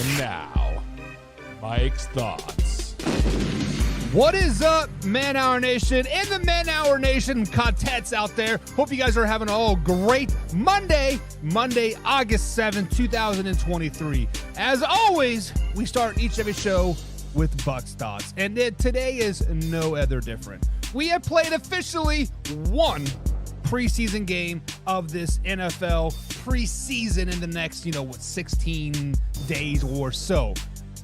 And now, Mike's thoughts. What is up, MANHOUR Nation and the MANHOUR Nation contents out there? Hope you guys are having a great Monday, August 7th, 2023. As always, we start each and every show with Bucks thoughts, and today is no other different. We have played officially one preseason game of this NFL preseason in the next, 16 days or so.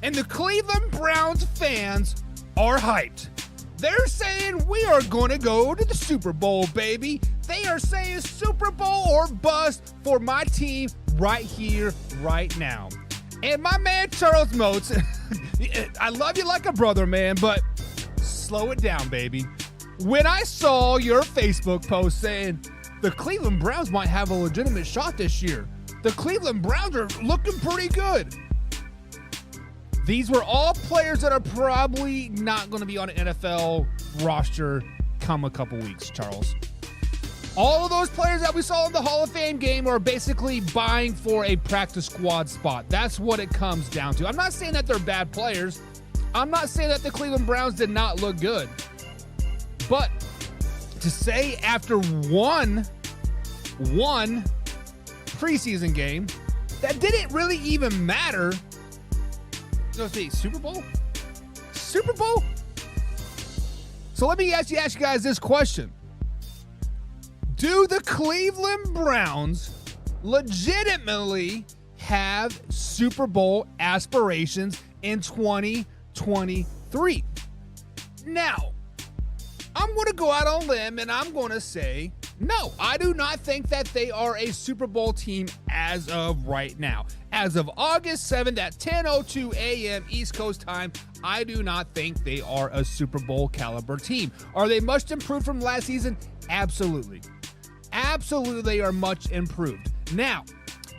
And the Cleveland Browns fans are hyped. They're saying we are going to go to the Super Bowl, baby. They are saying Super Bowl or bust for my team right here, right now. And my man Charles Moats, I love you like a brother, man, but slow it down, baby. When I saw your Facebook post saying the Cleveland Browns might have a legitimate shot this year, the Cleveland Browns are looking pretty good. These were all players that are probably not going to be on an NFL roster come a couple weeks, Charles. All of those players that we saw in the Hall of Fame game are basically buying for a practice squad spot. That's what it comes down to. I'm not saying that they're bad players. I'm not saying that the Cleveland Browns did not look good. But to say after one preseason game that didn't really even matter. Let's see, Super Bowl? Super Bowl? So let me ask you guys this question. Do the Cleveland Browns legitimately have Super Bowl aspirations in 2023? Now, I'm going to go out on a limb and I'm going to say, no, I do not think that they are a Super Bowl team as of right now. As of August 7th at 10:02 a.m. East Coast time, I do not think they are a Super Bowl caliber team. Are they much improved from last season? Absolutely. Absolutely, they are much improved. Now,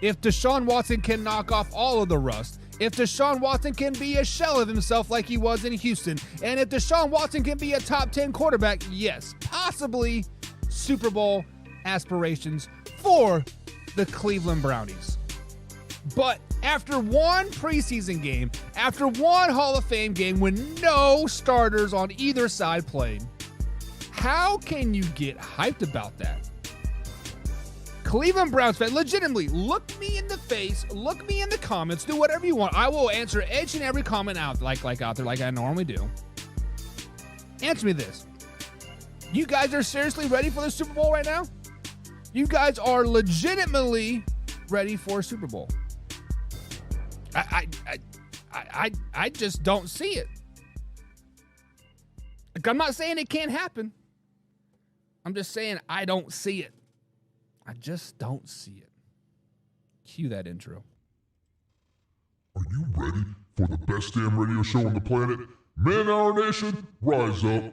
if Deshaun Watson can knock off all of the rust, if Deshaun Watson can be a shell of himself like he was in Houston, and if Deshaun Watson can be a top 10 quarterback, yes, possibly Super Bowl aspirations for the Cleveland Brownies. But after one preseason game, after one Hall of Fame game when no starters on either side played, how can you get hyped about that? Cleveland Browns fan, legitimately, look me in the face, look me in the comments, do whatever you want. I will answer each and every comment out there like I normally do. Answer me this. You guys are seriously ready for the Super Bowl right now? You guys are legitimately ready for a Super Bowl. I just don't see it. Like, I'm not saying it can't happen. I'm just saying I don't see it. I just don't see it. Cue that intro. Are you ready for the best damn radio show on the planet? MANHOUR Nation, rise up.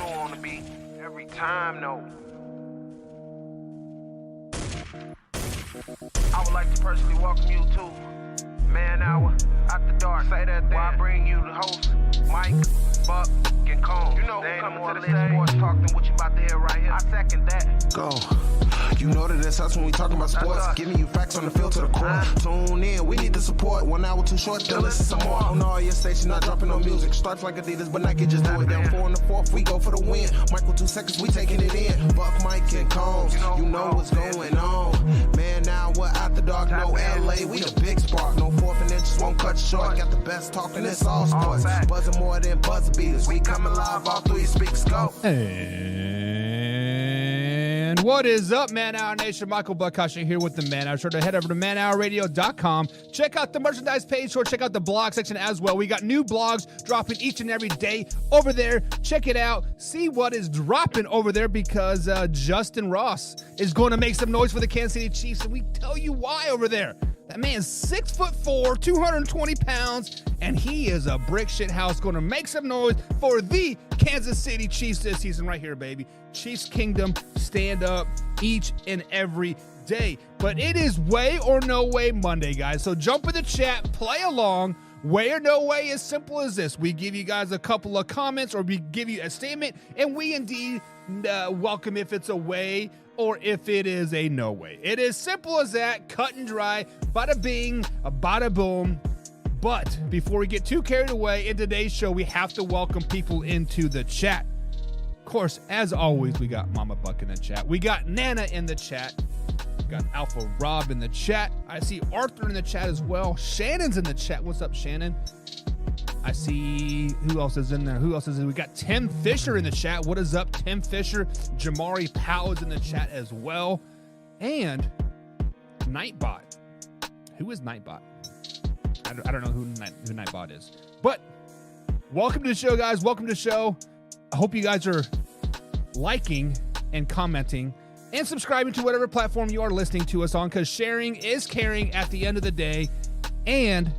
On the beat every time, no. I would like to personally welcome you to MANHOUR After Dark. Say that thing. I bring you the host, Mike, Buck, and Cone. You know who coming to the stage. Sports talk than what you about to hear right here. I second that. Go. You know that it's us when we talking about sports. Giving you facts on the field to the core. Tune in, we need the support. 1 hour too short, then listen some more. On all your stations, not dropping no music. Starts like Adidas, but Nike just do it. Down 4 in the 4th, we go for the win. Michael 2 seconds, we taking it in. Buck, Mike, and Combs, you know what's going on. Man, now we're After Dark, no LA, we the big spark. No 4th and inches won't cut you short. Got the best talking, it's all sports. Buzzing more than buzzer beaters. We coming live, all 3 speakers go. And what is up, MANHOUR Nation? Michael Buckasha here with the MANHOUR Show. Head over to manhourradio.com. Check out the merchandise page or check out the blog section as well. We got new blogs dropping each and every day over there. Check it out. See what is dropping over there because Justin Ross is going to make some noise for the Kansas City Chiefs, and we tell you why over there. That man's 6'4", 220 pounds, and he is a brick shit house going to make some noise for the Kansas City Chiefs this season right here, baby. Chiefs Kingdom, stand up each and every day. But it is way or no way Monday, guys. So jump in the chat, play along. Way or no way, as simple as this. We give you guys a couple of comments or we give you a statement, and we indeed welcome if it's a way or if it is a no way. It is simple as that, cut and dry, bada bing, a bada boom. But before we get too carried away in today's show, we have to welcome people into the chat. Of course, as always, we got Mama Buck in the chat. We got Nana in the chat. We got Alpha Rob in the chat. I see Arthur in the chat as well. Shannon's in the chat. What's up, Shannon? I see who else is in there. We got Tim Fisher in the chat. What is up, Tim Fisher? Jamari Powell is in the chat as well. And Nightbot. Who is Nightbot? I don't know who Nightbot is. But welcome to the show, guys. Welcome to the show. I hope you guys are liking and commenting and subscribing to whatever platform you are listening to us on, because sharing is caring at the end of the day. And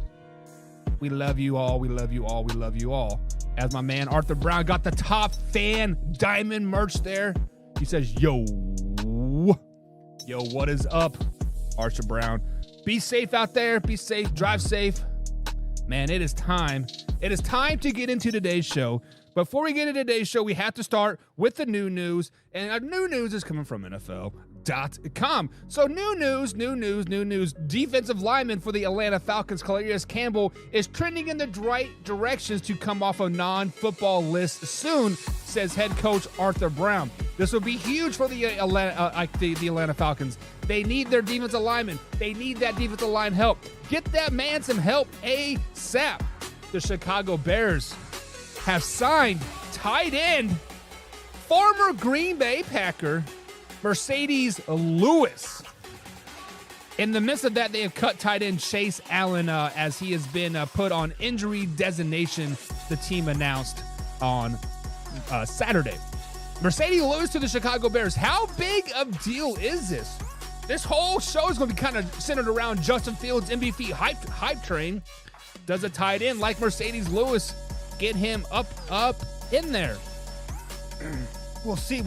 we love you all. We love you all. We love you all. As my man Arthur Brown got the top fan diamond merch there. He says, yo, what is up, Arthur Brown? Be safe out there. Be safe. Drive safe. Man, it is time. It is time to get into today's show. Before we get into today's show, we have to start with the new news. And our new news is coming from NFL.com. So new news. Defensive lineman for the Atlanta Falcons, Calais Campbell, is trending in the right directions to come off a non-football list soon, says head coach Arthur Brown. This will be huge for the Atlanta Falcons. They need their defensive linemen. They need that defensive line help. Get that man some help ASAP. The Chicago Bears have signed tight end, former Green Bay Packer, Mercedes Lewis. In the midst of that, they have cut tight end Chase Allen as he has been put on injury designation, the team announced on Saturday. Mercedes Lewis to the Chicago Bears. How big of a deal is this? This whole show is going to be kind of centered around Justin Fields' MVP hype train. Does a tight end like Mercedes Lewis get him up in there? We'll see.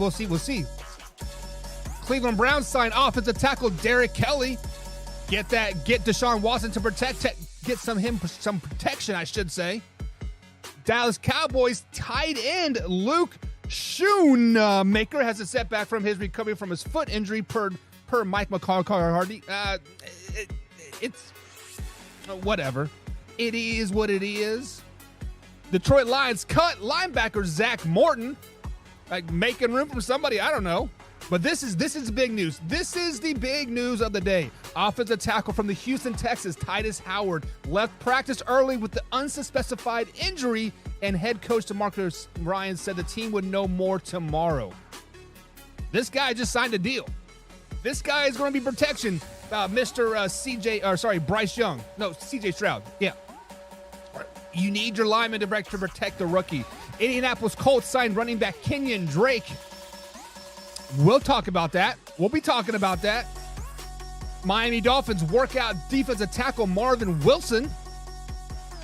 Cleveland Browns sign offensive tackle Derek Kelly. Get Deshaun Watson to get some protection, I should say. Dallas Cowboys tight end Luke Schoonmaker has a setback from his recovery from his foot injury per Mike McCarthy. It's whatever. It is what it is. Detroit Lions cut linebacker Zach Morton, like making room for somebody, I don't know. But this is big news. This is the big news of the day. Offensive tackle from the Houston Texans, Titus Howard, left practice early with the unspecified injury, and head coach DeMarcus Ryan said the team would know more tomorrow. This guy just signed a deal. This guy is going to be protection. Bryce Young. No, CJ Stroud. Yeah. You need your lineman to protect the rookie. Indianapolis Colts signed running back Kenyon Drake. We'll talk about that. We'll be talking about that. Miami Dolphins workout defensive tackle Marvin Wilson.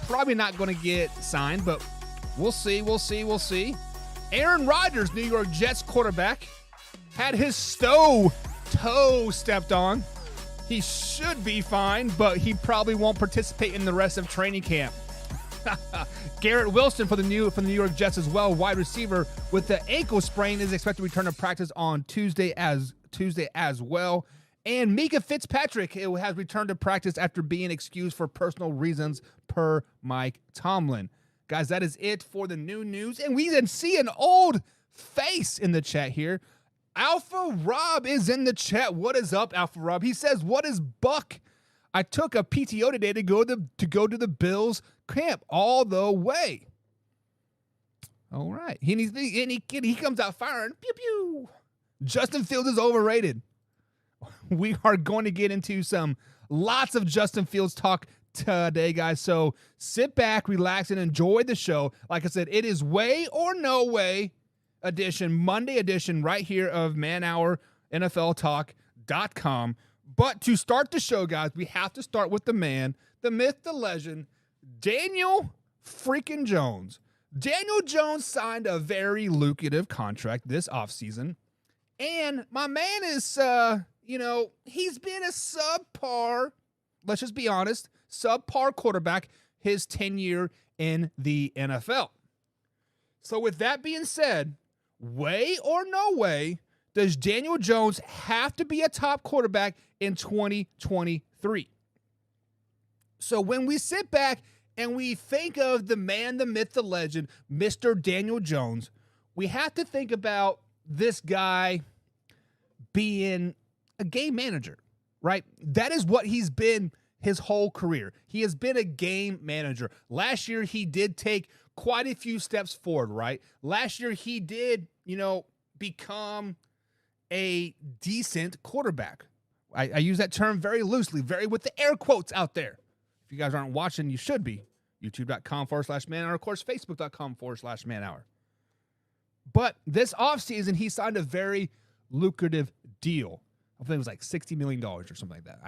Probably not going to get signed, but we'll see. Aaron Rodgers, New York Jets quarterback, had his toe stepped on. He should be fine, but he probably won't participate in the rest of training camp. Garrett Wilson for the New York Jets as well, wide receiver with the ankle sprain, is expected to return to practice on Tuesday as well. And Mika Fitzpatrick has returned to practice after being excused for personal reasons, per Mike Tomlin. Guys, that is it for the new news. And we then see an old face in the chat here. Alpha Rob is in the chat. What is up, Alpha Rob? He says, "What is Buck? I took a PTO today to go to the Bills camp all the way." All right. He comes out firing. Pew, pew. Justin Fields is overrated. We are going to get into lots of Justin Fields talk today, guys. So sit back, relax, and enjoy the show. Like I said, it is Way or No Way edition, Monday edition, right here of MANHOUR NFL Talk.com. But to start the show, guys, we have to start with the man, the myth, the legend, Daniel freaking Jones. Daniel Jones signed a very lucrative contract this offseason. And my man is, he's been a subpar, let's just be honest, subpar quarterback his tenure in the NFL. So with that being said, way or no way, does Daniel Jones have to be a top quarterback in 2023? So when we sit back and we think of the man, the myth, the legend, Mr. Daniel Jones, we have to think about this guy being a game manager, right? That is what he's been his whole career. He has been a game manager. Last year, he did take quite a few steps forward, right? Last year, he did, become a decent quarterback. I use that term very loosely, very with the air quotes out there. If you guys aren't watching, you should be. YouTube.com/manhour, of course, Facebook.com/manhour. But this offseason, he signed a very lucrative deal. I think it was like $60 million or something like that.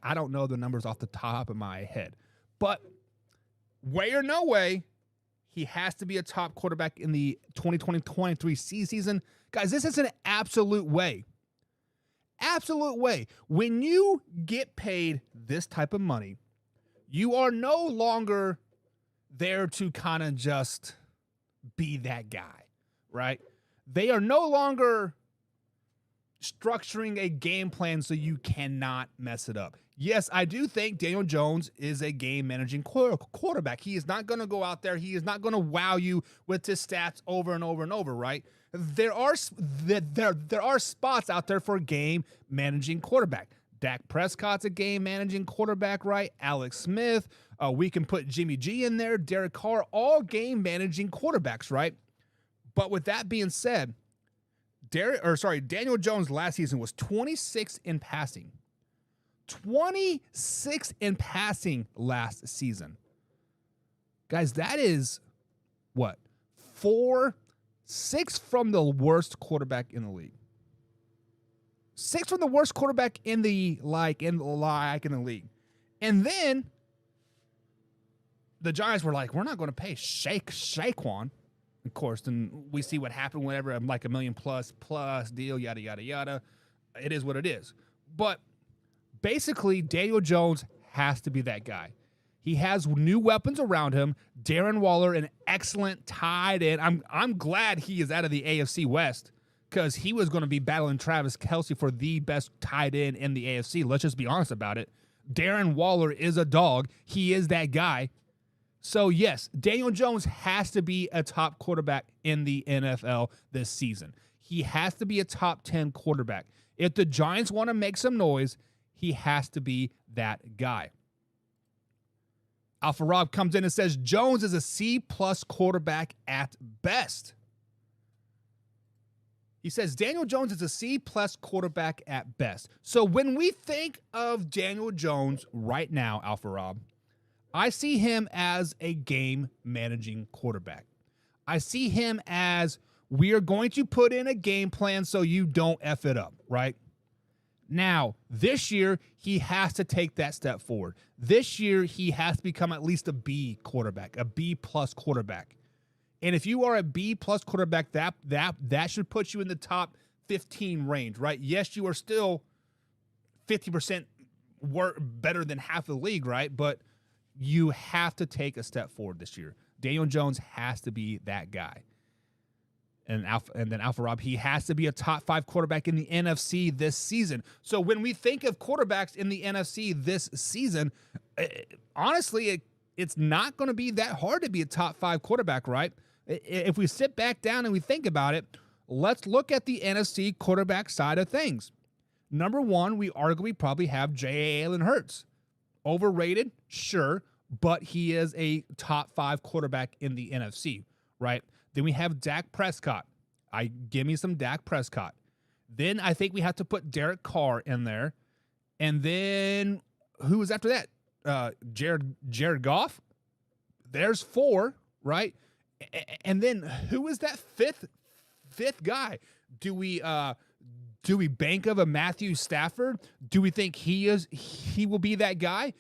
I don't know the numbers off the top of my head. But way or no way, he has to be a top quarterback in the 2020-23 season. Guys, this is an absolute way. Absolute way. When you get paid this type of money, you are no longer there to kind of just be that guy, right? They are no longer structuring a game plan so you cannot mess it up. Yes, I do think Daniel Jones is a game managing quarterback. He is not going to go out there. He is not going to wow you with his stats over and over and over, right? There are spots out there for game managing quarterback. Dak Prescott's a game managing quarterback, right? Alex Smith. We can put Jimmy G in there. Derek Carr, all game managing quarterbacks, right? But with that being said, Daniel Jones last season was 26 in passing. 26 in passing last season. Guys, that is what? 6 from the worst quarterback in the league. 6 from the worst quarterback in the league. And then the Giants were like, we're not going to pay Saquon. Of course, then we see what happened whenever like $1 million plus deal, yada, yada, yada. It is what it is. But basically, Daniel Jones has to be that guy. He has new weapons around him. Darren Waller, an excellent tight end. I'm glad he is out of the AFC West because he was going to be battling Travis Kelce for the best tight end in the AFC. Let's just be honest about it. Darren Waller is a dog. He is that guy. So, yes, Daniel Jones has to be a top quarterback in the NFL this season. He has to be a top 10 quarterback. If the Giants want to make some noise, he has to be that guy. Alpha Rob comes in and says, Jones is a C-plus quarterback at best. He says, Daniel Jones is a C-plus quarterback at best. So when we think of Daniel Jones right now, Alpha Rob, I see him as a game-managing quarterback. I see him as we are going to put in a game plan so you don't F it up, right? Now, this year, he has to take that step forward. This year, he has to become at least a B quarterback, a B-plus quarterback. And if you are a B-plus quarterback, that should put you in the top 15 range, right? Yes, you are still 50% better than half the league, right? But you have to take a step forward this year. Daniel Jones has to be that guy. And then Alpha Rob, he has to be a top 5 quarterback in the NFC this season. So when we think of quarterbacks in the NFC this season, honestly, it's not going to be that hard to be a top 5 quarterback, right? If we sit back down and we think about it, let's look at the NFC quarterback side of things. Number 1, we arguably probably have Jalen Hurts. Overrated, sure, but he is a top 5 quarterback in the NFC, right? Then we have Dak Prescott. Give me some Dak Prescott. Then I think we have to put Derek Carr in there. And then who was after that? Jared Goff. There's 4, right? And then who is that fifth guy? Do we bank of a Matthew Stafford? Do we think he will be that guy?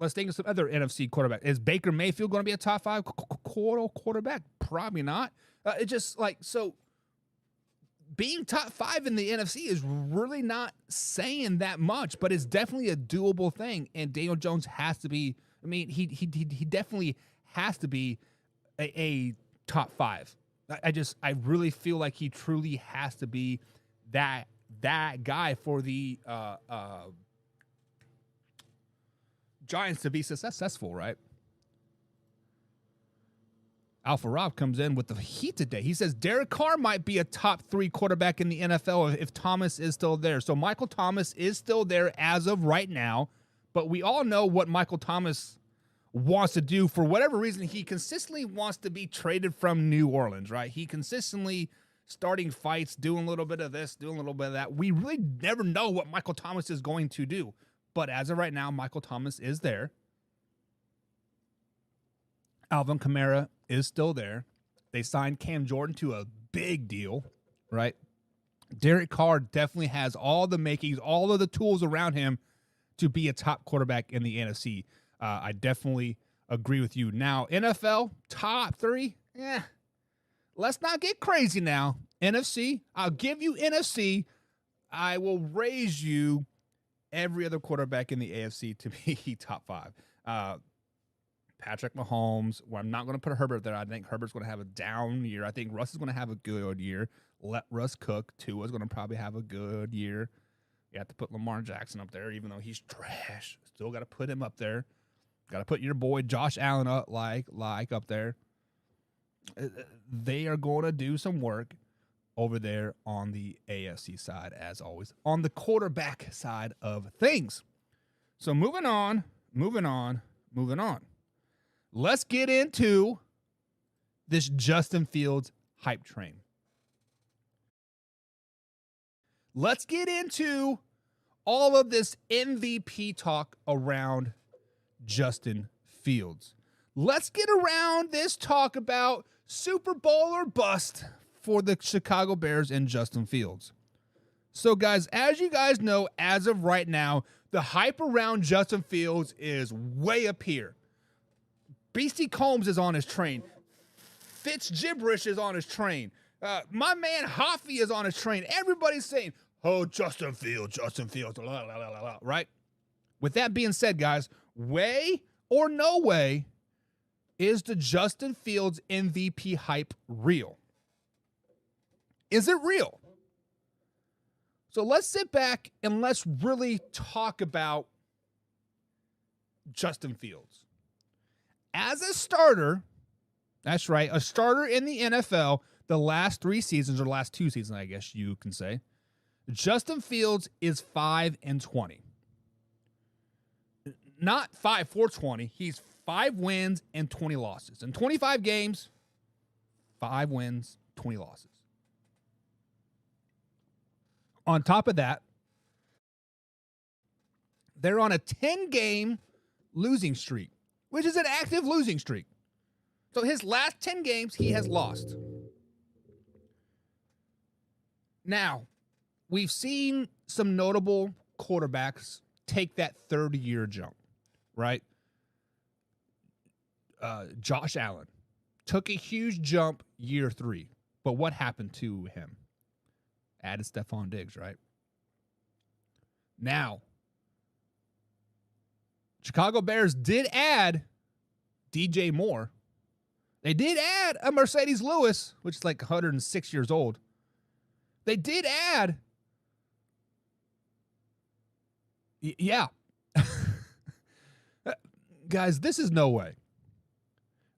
Let's think of some other NFC quarterback. Is Baker Mayfield going to be a top 5 quarterback? Probably not. It's just like, so being top 5 in the NFC is really not saying that much, but it's definitely a doable thing. And Daniel Jones has to be, he definitely has to be a top 5. I really feel like he truly has to be that guy for the Giants to be successful, right? Alpha Rob comes in with the heat today. He says Derek Carr might be a top 3 quarterback in the NFL if Thomas is still there. So Michael Thomas is still there as of right now, but we all know what Michael Thomas wants to do. For whatever reason, he consistently wants to be traded from New Orleans, right? He consistently starting fights, doing a little bit of this, doing a little bit of that. We really never know what Michael Thomas is going to do. But as of right now, Michael Thomas is there. Alvin Kamara is still there. They signed Cam Jordan to a big deal, right? Derek Carr definitely has all the makings, all of the tools around him to be a top quarterback in the NFC. I definitely agree with you. Now, NFL, top 3, let's not get crazy now. NFC, I'll give you NFC. I will raise you every other quarterback in the AFC to be top 5. Patrick Mahomes, well, I'm not going to put Herbert there. I think Herbert's going to have a down year. I think Russ is going to have a good year. Let Russ cook. Tua's going to probably have a good year. You have to put Lamar Jackson up there, even though he's trash. Still got to put him up there. Got to put your boy Josh Allen up up there. They are going to do some work over there on the AFC side, as always, on the quarterback side of things. So moving on. Let's get into this Justin Fields hype train. Let's get into all of this MVP talk around Justin Fields. Let's get around this talk about Super Bowl or bust for the Chicago Bears and Justin Fields. So, guys, as you guys know, as of right now, the hype around Justin Fields is way up here. Beastie Combs is on his train. Fitzgibberish is on his train. My man Hoffy is on his train. Everybody's saying, oh, Justin Fields, la, la, la, la, la, right? With that being said, guys, way or no way is the Justin Fields MVP hype real? Is it real? So let's sit back and let's really talk about Justin Fields. As a starter, that's right, a starter in the NFL the last 3 seasons, or last 2 seasons, I guess you can say, Justin Fields is 5-20. Not 5-4-20. He's 5 wins and 20 losses. In 25 games, 5 wins, 20 losses. On top of that, they're on a 10-game losing streak, which is an active losing streak. So his last 10 games, he has lost. Now, we've seen some notable quarterbacks take that third-year jump, right? Josh Allen took a huge jump year 3. But what happened to him? Added Stephon Diggs, right? Now, Chicago Bears did add DJ Moore. They did add a Mercedes Lewis, which is like 106 years old. They did add, yeah. Guys, this is no way.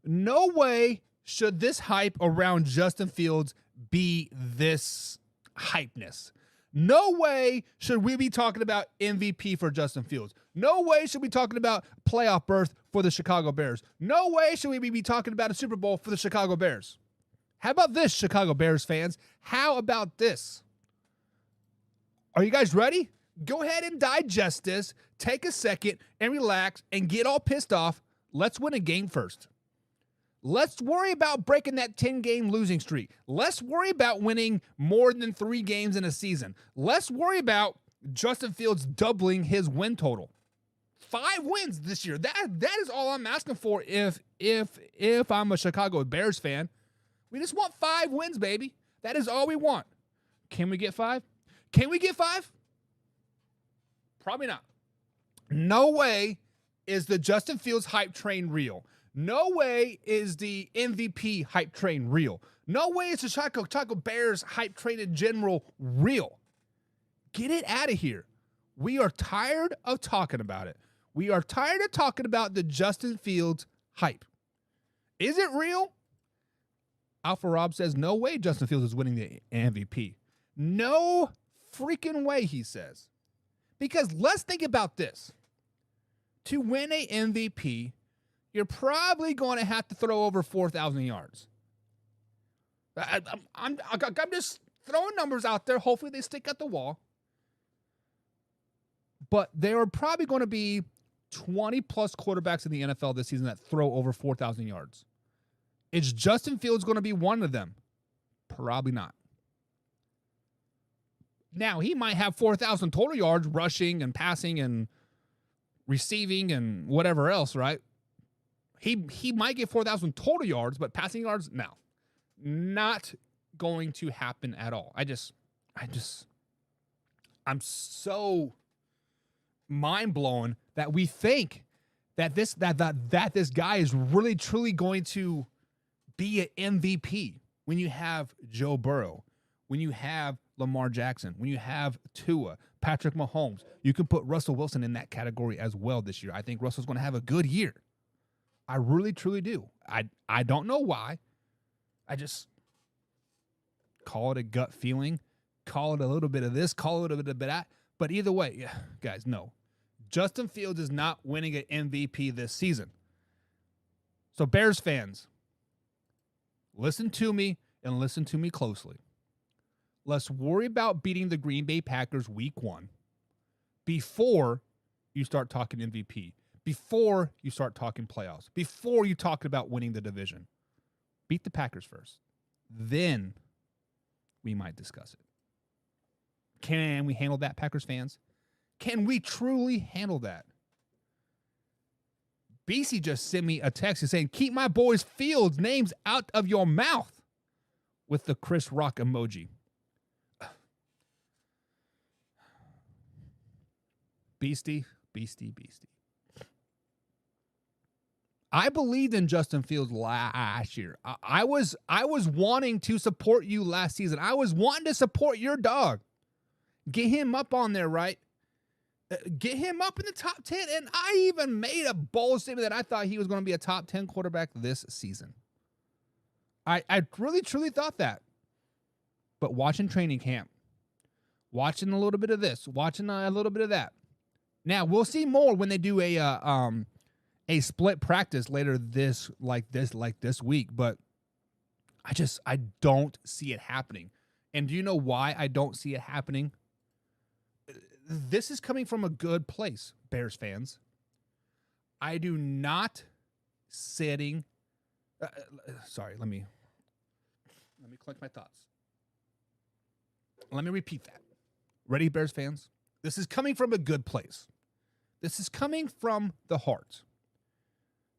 No way should this hype around Justin Fields be this hypeness. No way should we be talking about MVP for Justin Fields. No way should we be talking about playoff berth for the Chicago Bears. No way should we be talking about a Super Bowl for the Chicago Bears. How about this, Chicago Bears fans? How about this? Are you guys ready? Go ahead and digest this. Take a second and relax and get all pissed off. Let's win a game first. Let's worry about breaking that 10-game losing streak. Let's worry about winning more than 3 games in a season. Let's worry about Justin Fields doubling his win total. 5 wins this year. That is all I'm asking for if I'm a Chicago Bears fan. We just want 5 wins, baby. That is all we want. Can we get 5? Can we get 5? Probably not. No way is the Justin Fields hype train real. No way is the MVP hype train real. No way is the Chicago Bears hype train in general real. Get it out of here. We are tired of talking about it. We are tired of talking about the Justin Fields hype. Is it real? Alpha Rob says, no way Justin Fields is winning the MVP. No freaking way, he says. Because let's think about this. To win a MVP, you're probably going to have to throw over 4,000 yards. I'm just throwing numbers out there. Hopefully they stick at the wall. But there are probably going to be 20-plus quarterbacks in the NFL this season that throw over 4,000 yards. Is Justin Fields going to be one of them? Probably not. Now, he might have 4,000 total yards rushing and passing and receiving and whatever else, right? He might get 4,000 total yards, but passing yards, no. Not going to happen at all. I'm so mind blown that we think that this guy is really truly going to be an MVP when you have Joe Burrow, when you have Lamar Jackson, when you have Tua, Patrick Mahomes. You can put Russell Wilson in that category as well this year. I think Russell's going to have a good year. I really, truly do. I don't know why. I just call it a gut feeling, call it a little bit of this, call it a little bit of that. But either way, yeah, guys, no. Justin Fields is not winning an MVP this season. So Bears fans, listen to me and listen to me closely. Let's worry about beating the Green Bay Packers week 1 before you start talking MVP, before you start talking playoffs, before you talk about winning the division. Beat the Packers first. Then we might discuss it. Can we handle that, Packers fans? Can we truly handle that? BC just sent me a text saying, keep my boys Fields names out of your mouth with the Chris Rock emoji. Beastie. I believed in Justin Fields last year. I was wanting to support you last season. I was wanting to support your dog. Get him up on there, right? Get him up in the top 10. And I even made a bold statement that I thought he was going to be a top 10 quarterback this season. I really, truly thought that. But watching training camp, watching a little bit of this, watching a little bit of that. Now, we'll see more when they do a split practice later this week, but I don't see it happening. And do you know why I don't see it happening? This is coming from a good place, Bears fans. I do not sitting. Sorry, let me collect my thoughts. Let me repeat that. Ready, Bears fans? This is coming from a good place. This is coming from the heart.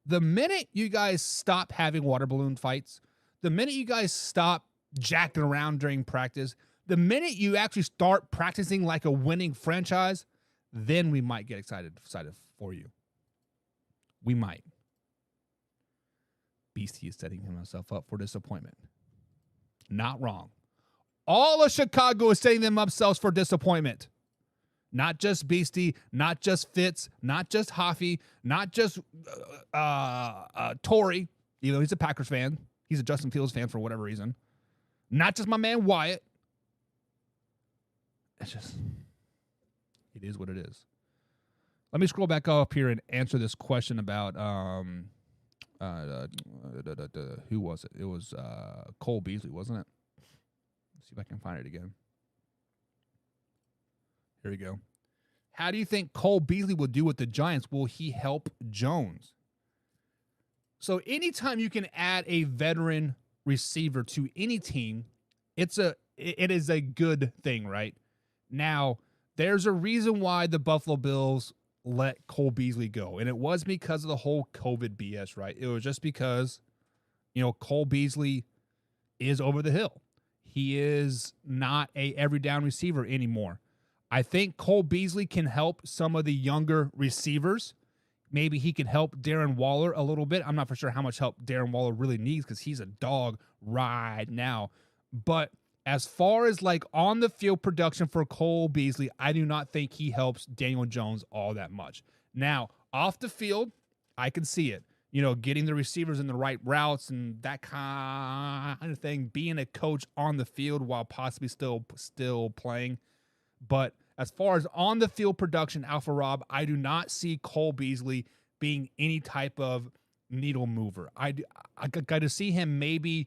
The minute you guys stop having water balloon fights, the minute you guys stop jacking around during practice, the minute you actually start practicing like a winning franchise, then we might get excited for you. We might. Beastie is setting himself up for disappointment. Not wrong. All of Chicago is setting themselves for disappointment. Not just Beastie, not just Fitz, not just Hoffy, not just Torrey, even though he's a Packers fan. He's a Justin Fields fan for whatever reason. Not just my man Wyatt. It is what it is. Let me scroll back up here and answer this question about who was it? It was Cole Beasley, wasn't it? Let's see if I can find it again. Here we go. How do you think Cole Beasley will do with the Giants? Will he help Jones? So anytime you can add a veteran receiver to any team, it is a good thing, right? Now, there's a reason why the Buffalo Bills let Cole Beasley go, and it was because of the whole COVID BS, right? It was just because, Cole Beasley is over the hill. He is not a every down receiver anymore. I think Cole Beasley can help some of the younger receivers, maybe he could help Darren Waller a little bit. I'm not for sure how much help Darren Waller really needs because he's a dog right now. But as far as like on the field production for Cole Beasley, I do not think he helps Daniel Jones all that much. Now, off the field, I can see it. Getting the receivers in the right routes and that kind of thing, being a coach on the field while possibly still playing. But as far as on the field production, Alpha Rob, I do not see Cole Beasley being any type of needle mover. I got to see him maybe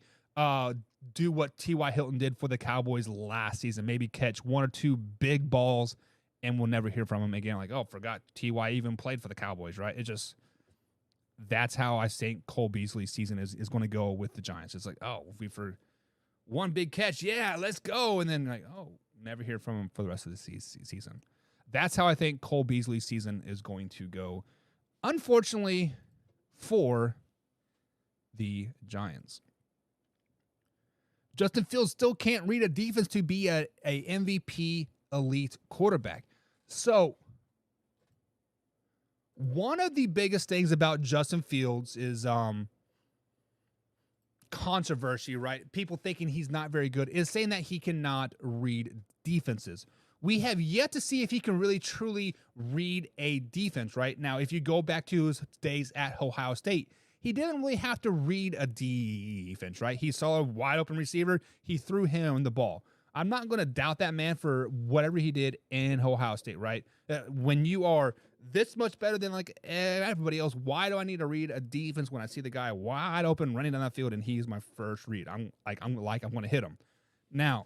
do what T.Y. Hilton did for the Cowboys last season, maybe catch one or two big balls, and we'll never hear from him again. Like, oh, forgot T.Y. even played for the Cowboys, right? That's how I think Cole Beasley's season is going to go with the Giants. It's like, oh, if we for one big catch, yeah, let's go, and then like, oh, never hear from him for the rest of the season. That's how I think Cole Beasley's season is going to go, unfortunately, for the Giants. Justin Fields still can't read a defense to be a MVP elite quarterback. So one of the biggest things about Justin Fields is controversy, right? People thinking he's not very good is saying that he cannot read defenses. We have yet to see if he can really truly read a defense, right? Now, if you go back to his days at Ohio State, he didn't really have to read a defense, right? He saw a wide open receiver. He threw him the ball. I'm not going to doubt that man for whatever he did in Ohio State, right? When you are this much better than like everybody else, why do I need to read a defense when I see the guy wide open running down that field and he's my first read? I'm going to hit him. Now,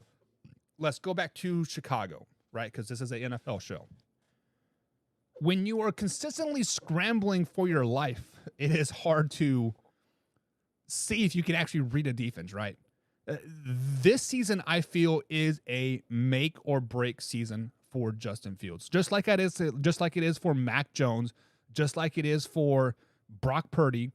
let's go back to Chicago, right? Because this is an NFL show. When you are consistently scrambling for your life, it is hard to see if you can actually read a defense, right? This season, I feel, is a make or break season for Justin Fields, just like it is for Mac Jones, just like it is for Brock Purdy,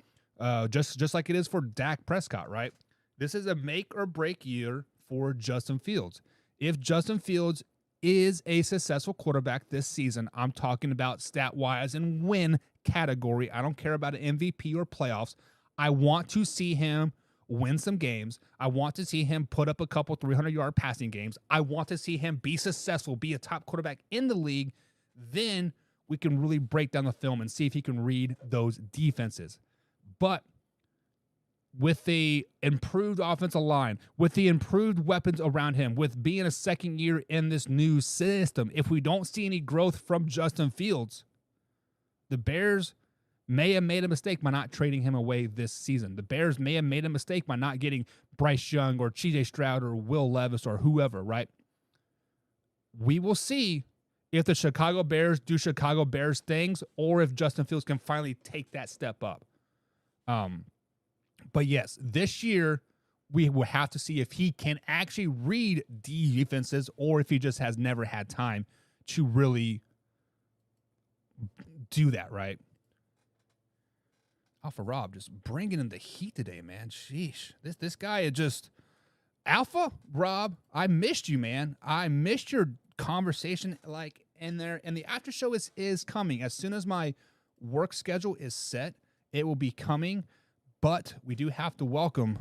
just like it is for Dak Prescott, right? This is a make or break year for Justin Fields. If Justin Fields is a successful quarterback this season, I'm talking about stat-wise and win category. I don't care about an MVP or playoffs. I want to see him win some games. I want to see him put up a couple 300-yard passing games. I want to see him be successful, be a top quarterback in the league. Then we can really break down the film and see if he can read those defenses. But with the improved offensive line, with the improved weapons around him, with being a second year in this new system, if we don't see any growth from Justin Fields, the Bears may have made a mistake by not trading him away this season. The Bears may have made a mistake by not getting Bryce Young or CJ Stroud or Will Levis or whoever, right? We will see if the Chicago Bears do Chicago Bears things or if Justin Fields can finally take that step up. But yes, this year we will have to see if he can actually read defenses or if he just has never had time to really do that, right? Alpha Rob just bringing in the heat today, man. Sheesh. This guy is just... Alpha Rob, I missed you, man. I missed your conversation like in there. And the after show is coming. As soon as my work schedule is set, it will be coming. But we do have to welcome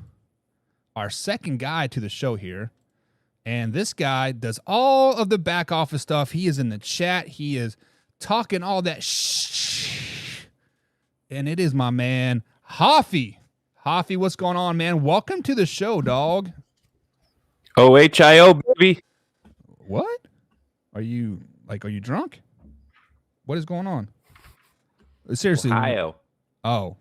our second guy to the show here. And this guy does all of the back office stuff. He is in the chat. He is talking all that and it is my man, Hoffy. Hoffy, what's going on, man? Welcome to the show, dog. OHIO, baby. What? Are you drunk? What is going on? Seriously. Ohio. Oh,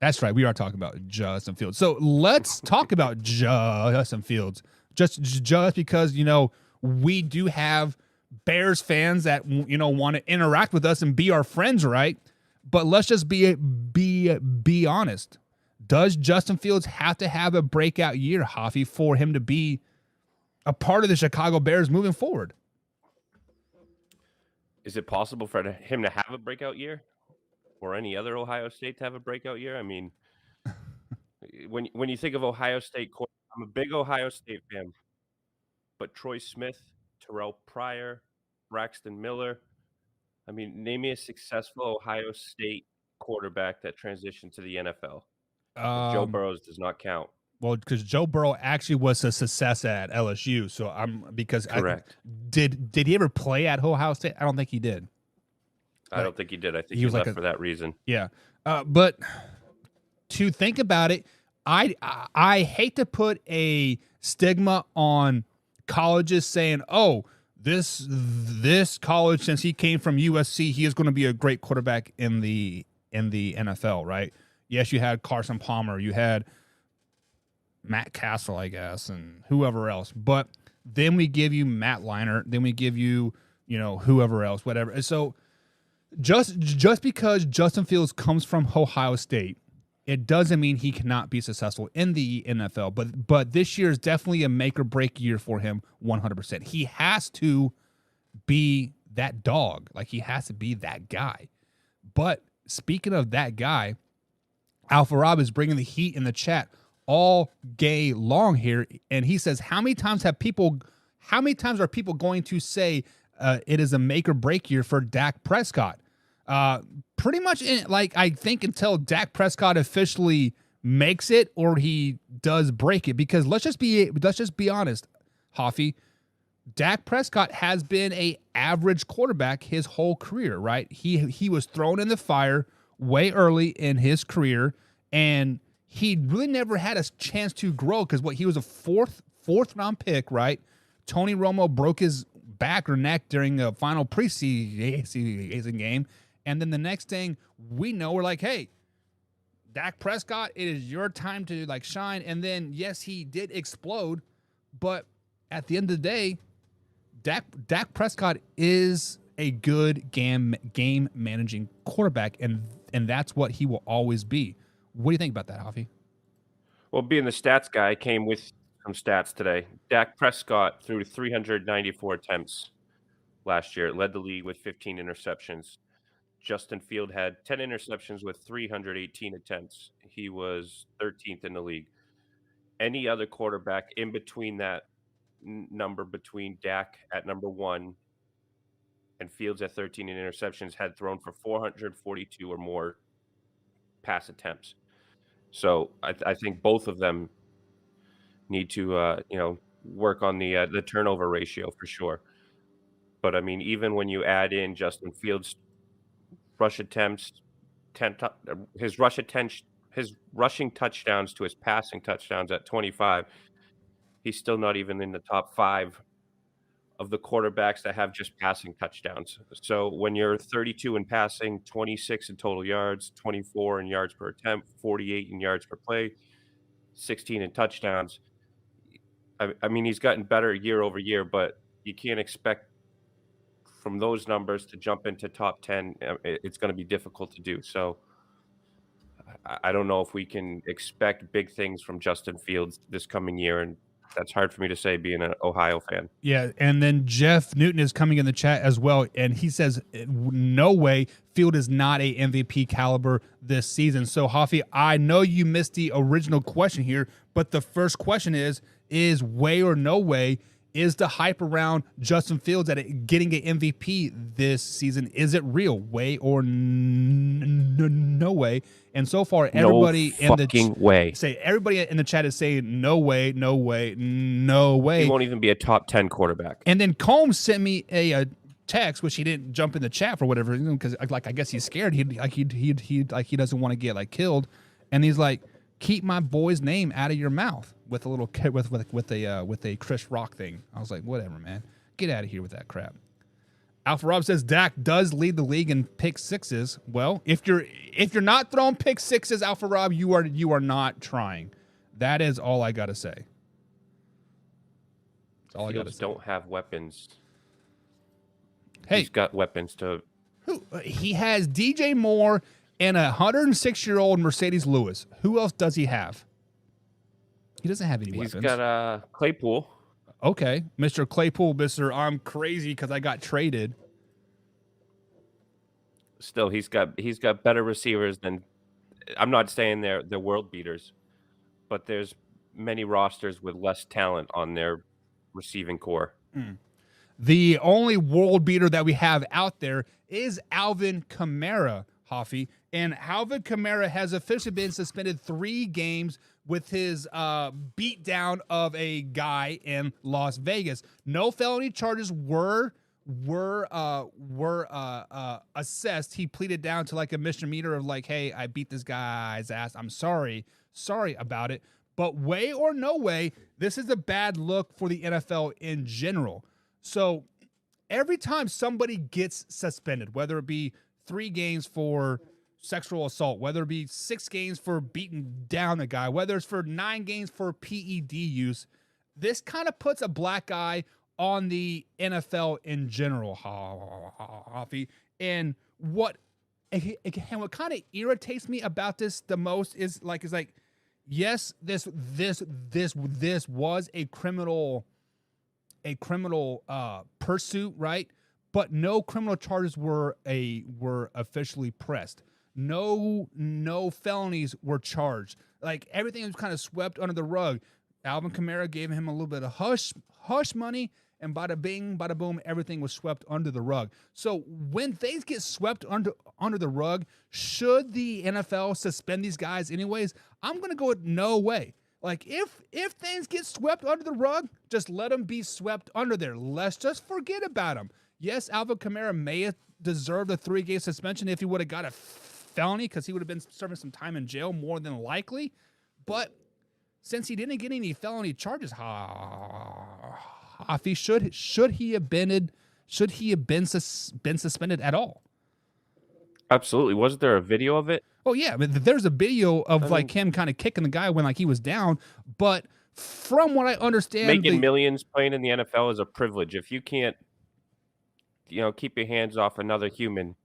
that's right. We are talking about Justin Fields. So let's talk about Justin Fields. Just because, we do have Bears fans that, want to interact with us and be our friends, right? But let's just be honest. Does Justin Fields have to have a breakout year, Hoffy, for him to be a part of the Chicago Bears moving forward? Is it possible for him to have a breakout year, or any other Ohio State to have a breakout year? I mean, when you think of Ohio State, I'm a big Ohio State fan, but Troy Smith, Terrell Pryor, Braxton Miller. I mean, name me a successful Ohio State quarterback that transitioned to the NFL. Joe Burrow does not count. Well, because Joe Burrow actually was a success at LSU, so Correct. Did he ever play at Ohio State? I don't think he did. I don't think he did. I think he he was left for that reason. Yeah, but to think about it, I hate to put a stigma on colleges saying, "Oh, this college, since he came from USC, he is going to be a great quarterback in the NFL." Right? Yes, you had Carson Palmer, you had Matt Castle, I guess, and whoever else. But then we give you Matt Leinart, then we give you, whoever else, whatever. And so just because Justin Fields comes from Ohio State, it doesn't mean he cannot be successful in the NFL. But this year is definitely a make or break year for him, 100%. He has to be that dog. Like, he has to be that guy. But speaking of that guy, Alpha Rob is bringing the heat in the chat all gay long here, and he says, how many times are people going to say it is a make or break year for Dak Prescott? Pretty much I think until Dak Prescott officially makes it or he does break it, because let's just be honest, Hoffy, Dak Prescott has been a average quarterback his whole career, right? He was thrown in the fire way early in his career, and he really never had a chance to grow because he was a fourth round pick, right? Tony Romo broke his back or neck during a final preseason game. And then the next thing we know, we're like, hey, Dak Prescott, it is your time to shine. And then, yes, he did explode, but at the end of the day, Dak Prescott is a good game managing quarterback, and that's what he will always be. What do you think about that, Hoffy? Well, being the stats guy, I came with some stats today. Dak Prescott threw 394 attempts last year, led the league with 15 interceptions. Justin Field had 10 interceptions with 318 attempts. He was 13th in the league. Any other quarterback in between that number, between Dak at number 1 and Fields at 13 in interceptions, had thrown for 442 or more pass attempts. So I think both of them need to work on the turnover ratio for sure. But I mean, even when you add in Justin Fields' rush attempts, his rushing touchdowns to his passing touchdowns at 25, he's still not even in the top 5 of the quarterbacks that have just passing touchdowns. So when you're 32 in passing, 26 in total yards, 24 in yards per attempt, 48 in yards per play, 16 in touchdowns, I mean, he's gotten better year over year, but you can't expect from those numbers to jump into top 10. It's going to be difficult to do. So I don't know if we can expect big things from Justin Fields this coming year, and that's hard for me to say being an Ohio fan. Yeah, and then Jeff Newton is coming in the chat as well, and he says, no way, Field is not a MVP caliber this season. So, Hoffy, I know you missed the original question here, but the first question is way or no way, is the hype around Justin Fields at getting an MVP this season, is it real? Way or no way? And so far, everybody everybody in the chat is saying no way, no way, no way. He won't even be a top 10 quarterback. And then Combs sent me a text, which he didn't jump in the chat for whatever, because I guess he's scared. He doesn't want to get killed, and he's like, keep my boy's name out of your mouth, with a little with a Chris Rock thing. I was like, whatever, man, get out of here with that crap. Alpha Rob says Dak does lead the league in pick sixes. Well, if you're not throwing pick sixes, Alpha Rob, you are not trying. That is all I gotta say. That's all I gotta say. Don't have weapons. Hey, he's got weapons to. He has DJ Moore and a 106-year-old Mercedes Lewis. Who else does he have? He doesn't have any weapons. He's got Claypool. Okay, Mr. Claypool, Mr. I'm crazy because I got traded. Still, he's got better receivers than. I'm not saying they're world beaters, but there's many rosters with less talent on their receiving core. The only world beater that we have out there is Alvin Kamara. Hoffy, and Alvin Kamara has officially been suspended 3 games with his beatdown of a guy in Las Vegas. No felony charges were assessed. He pleaded down to like a misdemeanor of like, hey, I beat this guy's ass. I'm sorry about it. But way or no way, this is a bad look for the NFL in general. So every time somebody gets suspended, whether it be 3 games for sexual assault, whether it be 6 games for beating down a guy, whether it's for 9 games for PED use, this kind of puts a black eye on the NFL in general, Hoffy. And what kind of irritates me about this the most is like, yes, this was a criminal pursuit, right? But no criminal charges were officially pressed. No felonies were charged. Like everything was kind of swept under the rug. Alvin Kamara gave him a little bit of hush money, and bada bing, bada boom, everything was swept under the rug. So when things get swept under the rug, should the NFL suspend these guys anyways? I'm gonna go with no way. Like if things get swept under the rug, just let them be swept under there. Let's just forget about them. Yes, Alvin Kamara may have deserved a 3-game suspension if he would have got a felony, because he would have been serving some time in jail more than likely. But since he didn't get any felony charges, Hoffy, should he have been suspended at all? Absolutely. Wasn't there a video of it? Oh yeah, I mean, there's a video of like him kind of kicking the guy when like he was down. But from what I understand, making millions playing in the NFL is a privilege. If you can't, keep your hands off another human,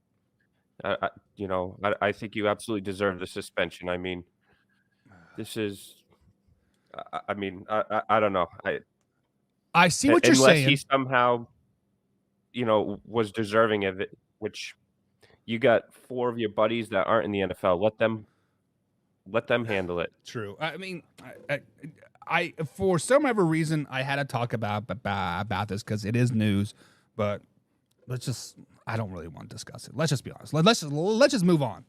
I think you absolutely deserve the suspension. I mean, this is, I don't know. I see what you're saying. Unless he somehow, was deserving of it, which you got 4 of your buddies that aren't in the NFL. Let them handle it. True. I mean, I for some other reason I had to talk about this because it is news, but I don't really want to discuss it. Let's just be honest. Let's just move on.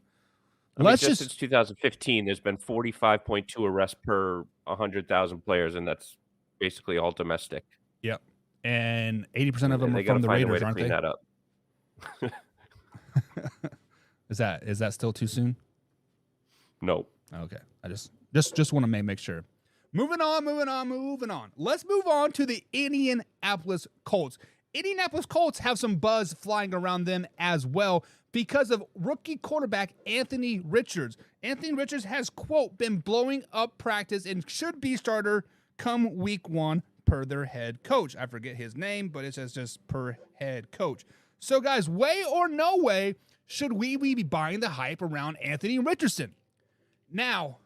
Since 2015, there's been 45.2 arrests per 100,000 players, and that's basically all domestic. Yep. And 80% of them are from the Raiders, aren't they? That up. Is that still too soon? No. Okay. I just want to make sure. Moving on. Let's move on to the Indianapolis Colts. Indianapolis Colts have some buzz flying around them as well because of rookie quarterback Anthony Richards. Anthony Richards has, quote, been blowing up practice and should be starter come week 1 per their head coach. I forget his name, but it says just per head coach. So, guys, way or no way should we be buying the hype around Anthony Richardson? Now,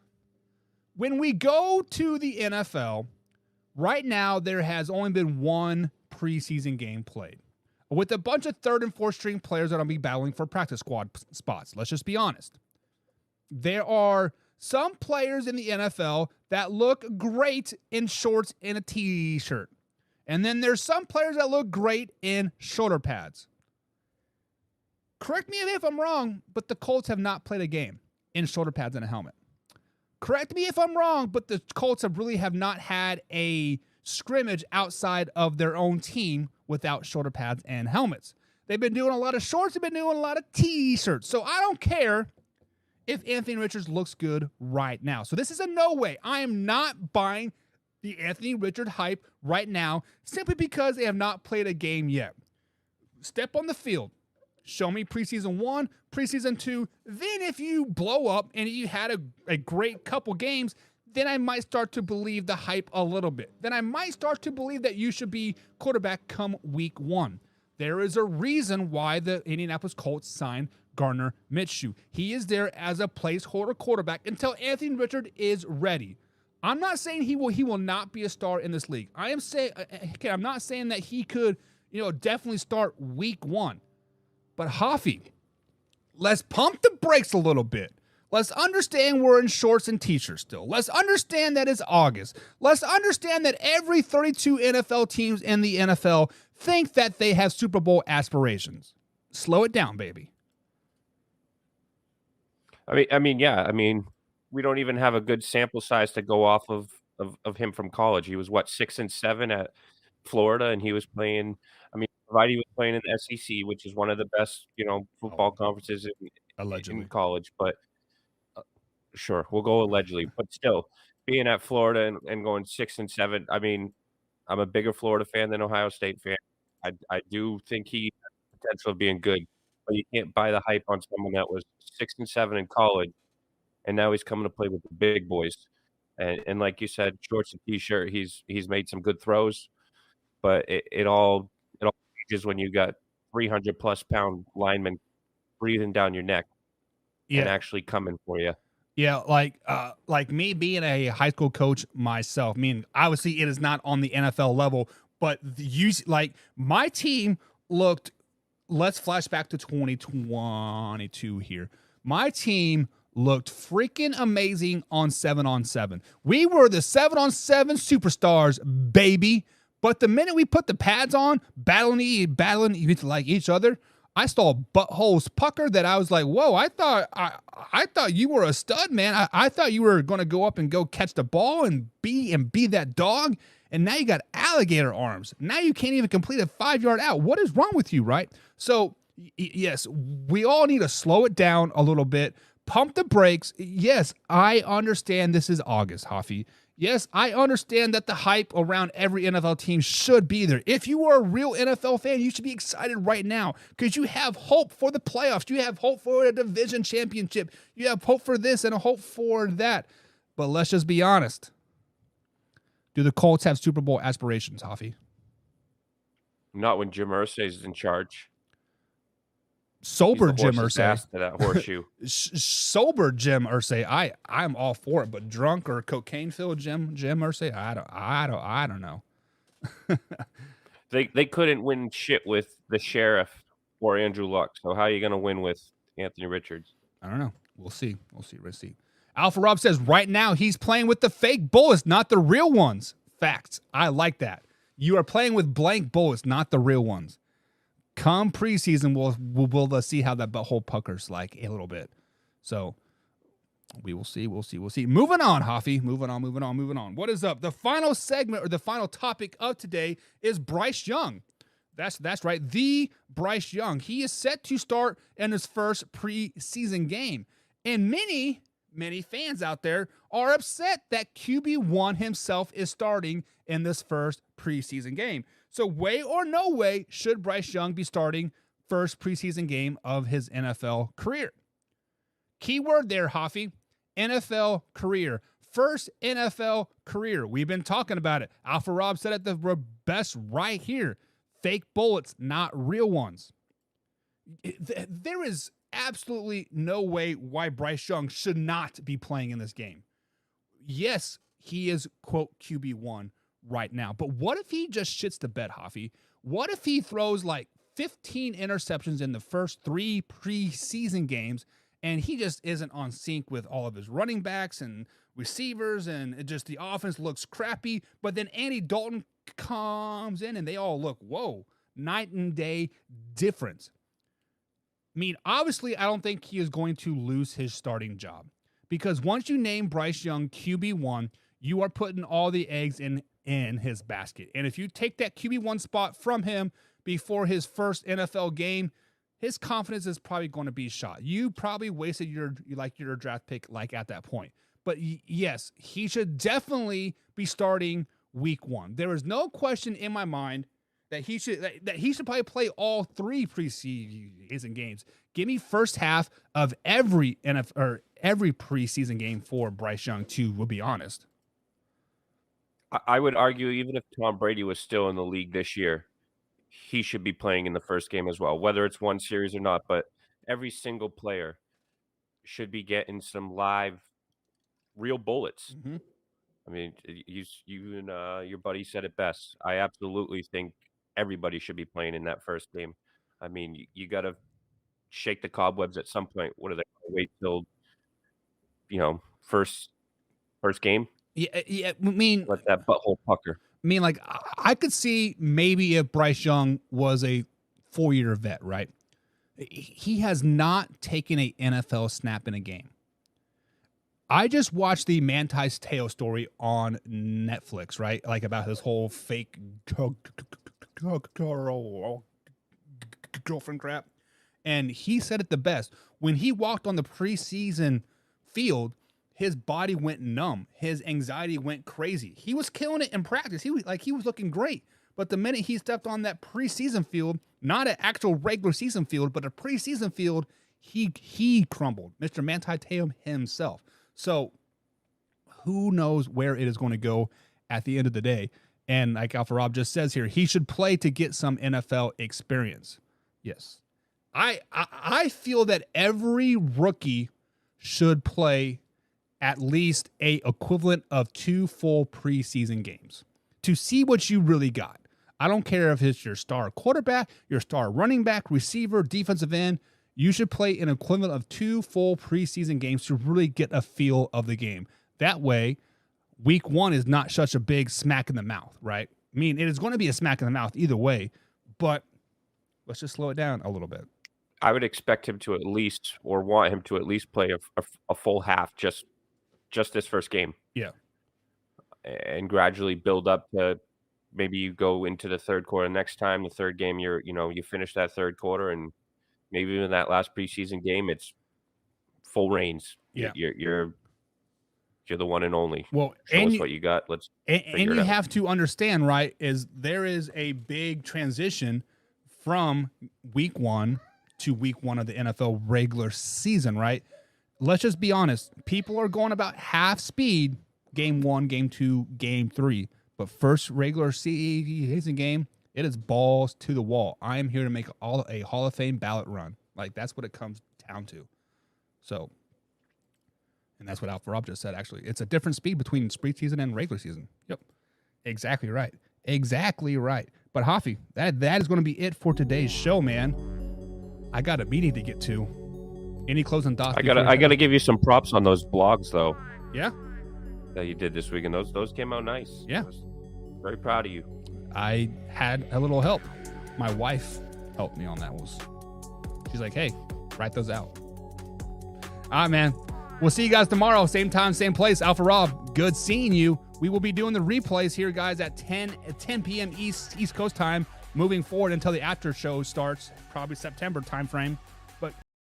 when we go to the NFL, right now there has only been 1 preseason game played with a bunch of 3rd and 4th string players that are going to be battling for practice squad spots. Let's just be honest. There are some players in the NFL that look great in shorts and a t-shirt. And then there's some players that look great in shoulder pads. Correct me if I'm wrong, but the Colts have not played a game in shoulder pads and a helmet. Correct me if I'm wrong, but the Colts have not had a scrimmage outside of their own team without shoulder pads and helmets. They've been doing a lot of shorts. They've been doing a lot of t-shirts. So I don't care if Anthony Richards looks good right now. So this is a no way. I am not buying the Anthony Richards hype right now simply because they have not played a game yet. Step on the field. Show me preseason 1, preseason 2. Then if you blow up and you had a great couple games, then I might start to believe the hype a little bit. Then I might start to believe that you should be quarterback come week 1. There is a reason why the Indianapolis Colts signed Gardner Minshew. He is there as a placeholder quarterback until Anthony Richards is ready. I'm not saying he will not be a star in this league. I'm not saying that he could, definitely start week 1. But Hoffy, let's pump the brakes a little bit. Let's understand we're in shorts and t-shirts still. Let's understand that it's August. Let's understand that every 32 NFL teams in the NFL think that they have Super Bowl aspirations. Slow it down, baby. Yeah. I mean, we don't even have a good sample size to go off of him from college. He was 6 and 7 at Florida, and he was playing. I mean, provided he was playing in the SEC, which is one of the best, football conferences in Allegedly. college. But sure, we'll go allegedly. But still, being at Florida and going 6 and 7. I mean, I'm a bigger Florida fan than Ohio State fan. I do think he has the potential of being good, but you can't buy the hype on someone that was 6 and 7 in college, and now he's coming to play with the big boys. And like you said, shorts and t-shirt, he's made some good throws, but it all changes when you got 300+ pound linemen breathing down your neck and actually coming for you. Yeah, like me being a high school coach myself. I mean, obviously it is not on the NFL level, but my team looked. Let's flash back to 2022 here. My team looked freaking amazing on 7-on-7. We were the 7-on-7 superstars, baby. But the minute we put the pads on, battling like each other, I saw buttholes pucker that I was like, whoa, I thought you were a stud, man. I thought you were going to go up and go catch the ball and be that dog. And now you got alligator arms. Now you can't even complete a 5-yard out. What is wrong with you, right? So, yes, we all need to slow it down a little bit. Pump the brakes. Yes, I understand this is August, Hoffy. Yes, I understand that the hype around every NFL team should be there. If you are a real NFL fan, you should be excited right now because you have hope for the playoffs. You have hope for a division championship. You have hope for this and a hope for that. But let's just be honest. Do the Colts have Super Bowl aspirations, Hoffy? Not when Jim Irsay is in charge. Sober Jim Irsay. To that horseshoe. Sober Jim Irsay. I'm all for it, but drunk or cocaine filled Jim Irsay, I don't know. They couldn't win shit with the sheriff or Andrew Luck. So how are you going to win with Anthony Richards? I don't know. We'll see. Alpha Rob says right now he's playing with the fake bullets, not the real ones. Facts. I like that. You are playing with blank bullets, not the real ones. Come preseason, we'll see how that butthole puckers like a little bit. So we will see. Moving on, Hoffy. Moving on. What is up? The final segment or the final topic of today is Bryce Young. That's right. The Bryce Young. He is set to start in his first preseason game. And many fans out there are upset that QB1 himself is starting in this first preseason game. So way or no way should Bryce Young be starting first preseason game of his NFL career. Keyword there, Hoffy, NFL career. First NFL career. We've been talking about it. Alpha Rob said it the best right here. Fake bullets, not real ones. There is absolutely no way why Bryce Young should not be playing in this game. Yes, he is, quote, QB1 right now. But what if he just shits the bed, Hoffy? What if he throws like 15 interceptions in the first 3 preseason games and he just isn't on sync with all of his running backs and receivers and the offense looks crappy, but then Andy Dalton comes in and they all look, whoa, night and day difference. I mean, obviously, I don't think he is going to lose his starting job because once you name Bryce Young QB1, you are putting all the eggs in his basket. And if you take that QB1 spot from him before his first NFL game, his confidence is probably going to be shot. You probably wasted your draft pick at that point. But yes, he should definitely be starting week 1. There is no question in my mind that he should probably play all 3 preseason games. Give me first half of every preseason game for Bryce Young too, we'll be honest. I would argue even if Tom Brady was still in the league this year, he should be playing in the first game as well, whether it's one series or not. But every single player should be getting some live, real bullets. Mm-hmm. I mean, you and your buddy said it best. I absolutely think everybody should be playing in that first game. I mean, you got to shake the cobwebs at some point. What are they going to wait till, first game? Yeah. I mean, let that butthole pucker. I mean, like, I could see maybe if Bryce Young was a 4-year vet, right? He has not taken a NFL snap in a game. I just watched the Manti Te'o story on Netflix, right? Like about his whole fake girlfriend crap. And he said it the best. When he walked on the preseason field, his body went numb. His anxiety went crazy. He was killing it in practice. He was looking great. But the minute he stepped on that preseason field, not an actual regular season field, but a preseason field, he crumbled. Mr. Manti Te'o himself. So who knows where it is going to go at the end of the day. And like Alpha Rob just says here, he should play to get some NFL experience. Yes. I feel that every rookie should play at least a equivalent of 2 full preseason games to see what you really got. I don't care if it's your star quarterback, your star running back, receiver, defensive end. You should play an equivalent of 2 full preseason games to really get a feel of the game. That way, week 1 is not such a big smack in the mouth, right? I mean, it is going to be a smack in the mouth either way, but let's just slow it down a little bit. I would expect him to at least, or want him to at least play a full half just this first game. Yeah. And gradually build up to maybe you go into the third quarter next time, the third game, you finish that third quarter, and maybe even that last preseason game, it's full reins. Yeah. You're the one and only. Well, show us what you got. Let's and you have to understand, right, is there is a big transition from week 1 to week 1 of the NFL regular season, right? Let's just be honest. People are going about half speed game 1, game 2, game 3. But first regular season game, it is balls to the wall. I am here to make a Hall of Fame ballot run. Like, that's what it comes down to. So, and that's what Alpha Rob just said, actually. It's a different speed between preseason and regular season. Yep. Exactly right. Exactly right. But, Hoffy, that is going to be it for today's show, man. I got a meeting to get to. Any closing thoughts? I gotta give you some props on those blogs, though. Yeah? That you did this week, and those came out nice. Yeah. I was very proud of you. I had a little help. My wife helped me on that. She's like, hey, write those out. All right, man. We'll see you guys tomorrow. Same time, same place. Alpha Rob, good seeing you. We will be doing the replays here, guys, at 10 p.m. East Coast time, moving forward until the after show starts, probably September timeframe.